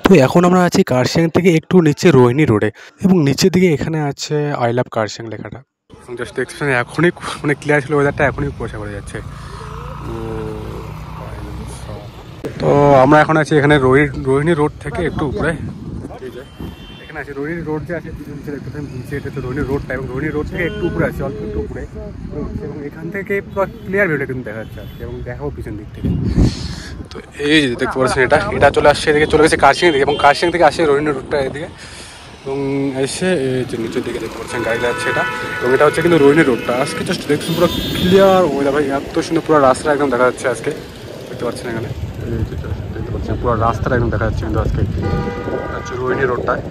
তো এখন আমরা আছি কার্শিয়াং থেকে একটু নিচে রোহিণী রোডে এবং নিচের দিকে এখানে আছে আই লাভ কার্শিয়াং লেখাটা। জাস্ট দেখছেন এখনই মানে ক্লিয়ার ছিল ওয়েদারটা, এখনই কুয়াশা করে যাচ্ছে। তো আমরা এখন আছি এখানে রোহিণী রোড থেকে একটু উপরে। এখানে আছে রোহিণী রোড যে আছে এটা তো রোহিণী রোডটা, এবং রোহিণী রোড থেকে একটু উপরে আছে, অল্প একটু উপরে, এবং এখান থেকে পুরো ক্লিয়ার ভিউটা কিন্তু দেখা যাচ্ছে আজকে, এবং দেখাবো পিছন দিক থেকে। তো এই যে দেখতে পাচ্ছেন এটা চলে আসছে এদিকে, চলে গেছে কার্শিয়াং দিকে, এবং কার্শিয়াং থেকে আসে রোহিণী রোডটা এদিকে, এবং এসে এই যে নিচের দিকে দেখতে পাচ্ছেন গাড়ি যাচ্ছে এটা, এবং এটা হচ্ছে কিন্তু রোহিণী রোডটা। আজকে জাস্ট দেখছেন পুরো ক্লিয়ার ওয়েদার ভাই, এত সুন্দর পুরো রাস্তা একদম দেখা যাচ্ছে আজকে, দেখতে পাচ্ছেন এখানে দেখতে পাচ্ছেন পুরো রাস্তাটা একদম দেখা যাচ্ছে কিন্তু আজকে হচ্ছে রোহিণী রোডটায়।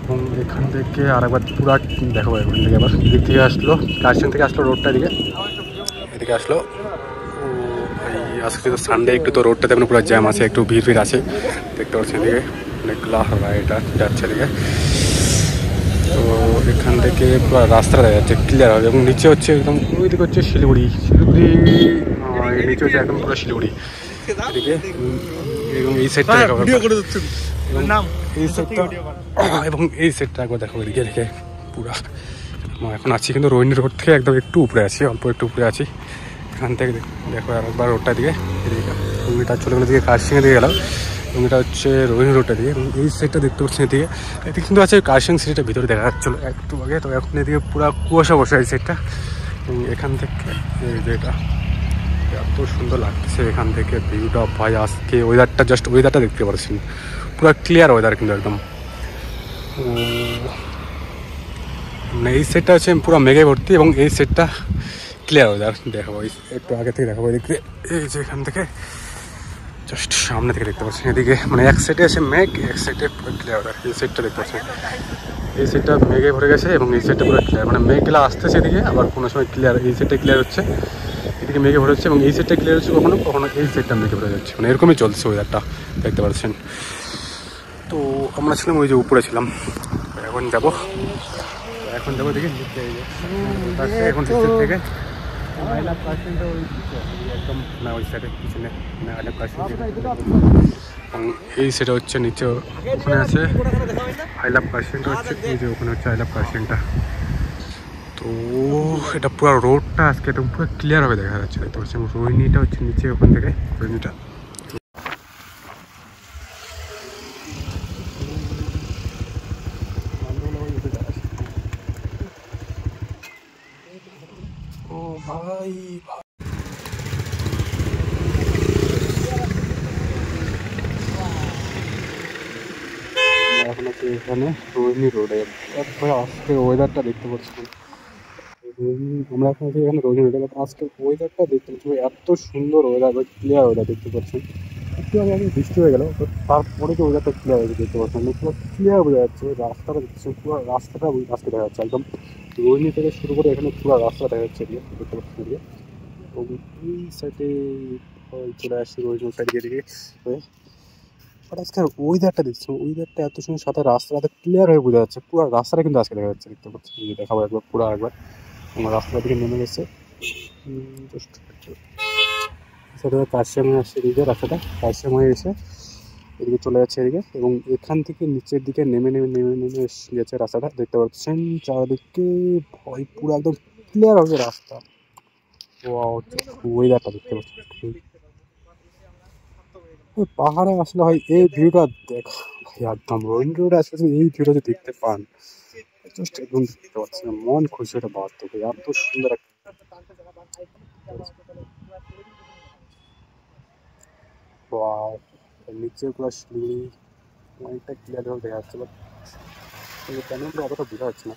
এবং এখান থেকে আরেকবার পুরো দেখাবো, এখান থেকে আবার দিক থেকে আসলো, কার্শিয়াং থেকে আসলো রোডটা এদিকে আসলো। আজকে তো সানডে, একটু তো রোডটাতে এখন পুরো জ্যাম আছে, একটু ভিড় আছে, দেখতে পাচ্ছেন এদিকে অনেকগুলো এটা যাচ্ছে এদিকে। তো এখান থেকে পুরো রাস্তাটা দেখা যাচ্ছে ক্লিয়ার হবে, এবং নিচে হচ্ছে একদম ওইদিকে হচ্ছে শিলিগুড়ি, নিচে হচ্ছে একদম পুরো শিলিগুড়ি এদিকে, এবং এই সাইডটা দেখাবো, এবং এই সাইডটা একবার দেখাবো এদিকে দেখে পুরা। এখন আছি কিন্তু রোহিণী রোড থেকে একদম একটু উপরে আছি, অল্প একটু উপরে আছি। এখান থেকে দেখো আরেকবার রোডটার দিকে, এদিকে এটা চলে গেলে দিকে কার্শিয়াংয়ের দিকে গেলাম, এবং এটা হচ্ছে রোহিণী রোডটার দিকে, এবং এই সাইডটা দেখতে পাচ্ছেন এদিকে কিন্তু আছে কার্শিয়াং সিটিটা ভিতরে দেখা যাচ্ছিলো একটু আগে। তো এখন এদিকে পুরো কুয়াশা বসে এই সাইডটা, এবং এখান থেকে এই যে এটা এত সুন্দর লাগছে এখান থেকে ভিউটা ভাই। আজকে ওয়েদারটা দেখতে পাচ্ছেন পুরো ক্লিয়ার ওয়েদার কিন্তু একদম। মানে এই সেটটা হচ্ছে পুরো মেঘে ভর্তি, এবং এই সেটটা ক্লিয়ার ওয়েদার দেখাবো একটু আগে থেকে দেখাবো। এদিকে এই যে এখান থেকে জাস্ট সামনে থেকে দেখতে পাচ্ছেন এদিকে, মানে এক সাইডে আছে মেঘ, এক সাইডে পুরো ক্লিয়ার ওয়েদার। এই সেটটা দেখতে পাচ্ছেন, এই সেটটা মেঘে ভরে গেছে, এবং এই সেটটা পুরো ক্লিয়ার, মানে মেঘগুলো আসতেছে এদিকে, আবার কোনো সময় ক্লিয়ার, এই সেটটা ক্লিয়ার হচ্ছে, এদিকে মেঘে ভরে হচ্ছে, এবং এই সেটটা ক্লিয়ার হচ্ছে কখনো কখনো, এই সেটটা মেঘে ভরে যাচ্ছে, মানে এরকমই চলছে ওয়েদারটা দেখতে পাচ্ছেন। তো আমরা ছিলাম ওই যে উপরে ছিলাম, এখন যাবো দেখি এখন নিচের থেকে আই লাভ কার্শিয়াংটা ওই একদম না ওই সাইডে পিছনে আই লাভ কার্শিয়াং, এবং এই সেটা হচ্ছে নিচে ওখানে আছে আই লাভ কার্শিয়াংটা, হচ্ছে এই যে ওখানে হচ্ছে আই লাভ কার্শিয়াংটা। তো এটা পুরো রোডটা আজকে একদম পুরো ক্লিয়ারভাবে দেখা যাচ্ছে, দেখতে পাচ্ছেন। রোহিণীটা হচ্ছে নিচে, ওখান থেকে রোহিণীটা ভাই এখন আছে এখানে রোহিণী রোডে। ভাই আজকে ওয়েদারটা দেখতে পাচ্ছেন, আমরা এখন আছি এখানে রোহিণী রোডে, আজকে ওয়েদারটা দেখতে পাচ্ছি এত সুন্দর ওয়েদার, ক্লিয়ার ওয়েদার দেখতে পাচ্ছেন। একটু আগে বৃষ্টি হয়ে গেল, তারপরে যে ওয়েদারটা ক্লিয়ার হয়েছে দেখতে পাচ্ছেন, পুরো ক্লিয়ার বোঝা যাচ্ছে। রাস্তাটা দেখতে পুরো রাস্তাটা আজকে দেখা যাচ্ছে একদম, রোহিণী থেকে শুরু করে এখানে পুরো রাস্তা দেখা যাচ্ছে দেখতে পাচ্ছেন এদিকে, এবং এই সাইডে চলে আসছে রোহিণী সাইডে দিকে হয়ে। বাট আজকের ওয়েদারটা দেখছো, ওয়েদারটা এত সুন্দর, সাথে রাস্তাটা ক্লিয়ার হয়ে বোঝা যাচ্ছে, পুরো রাস্তাটা কিন্তু আজকে দেখা যাচ্ছে দেখতে পাচ্ছি। দেখাবো একবার পুরো একবার, আমার রাস্তাটা দিকে নেমে গেছে জাস্ট সেটা কার্শিয়াং আসছে এদিকে, রাস্তাটা কার্শিয়াং হয়ে এসে এদিকে চলে যাচ্ছে এদিকে, এবং এখান থেকে নিচের দিকে নেমে গেছে রাস্তাটা দেখতে পাচ্ছেন। চারদিকে ভয় পুরো একদম ক্লিয়ার হবে রাস্তা। ওয়েদারটা দেখতে পাচ্ছেন, পাহাড়ে আসলে হয় এই ভিউটা দেখা ভাই, একদম রোহিণী রোডে আসলে এই ভিউটা যদি দেখতে পান জাস্ট একদম দেখতে পাচ্ছেন, মন খুশি হতে বাধ্য হবে, এত সুন্দর একটা নিচে পুরো শিলিগুড়ি অনেকটা ক্লিয়ার দেখা যাচ্ছে, বাট কেন অতটা বোঝা যাচ্ছে না।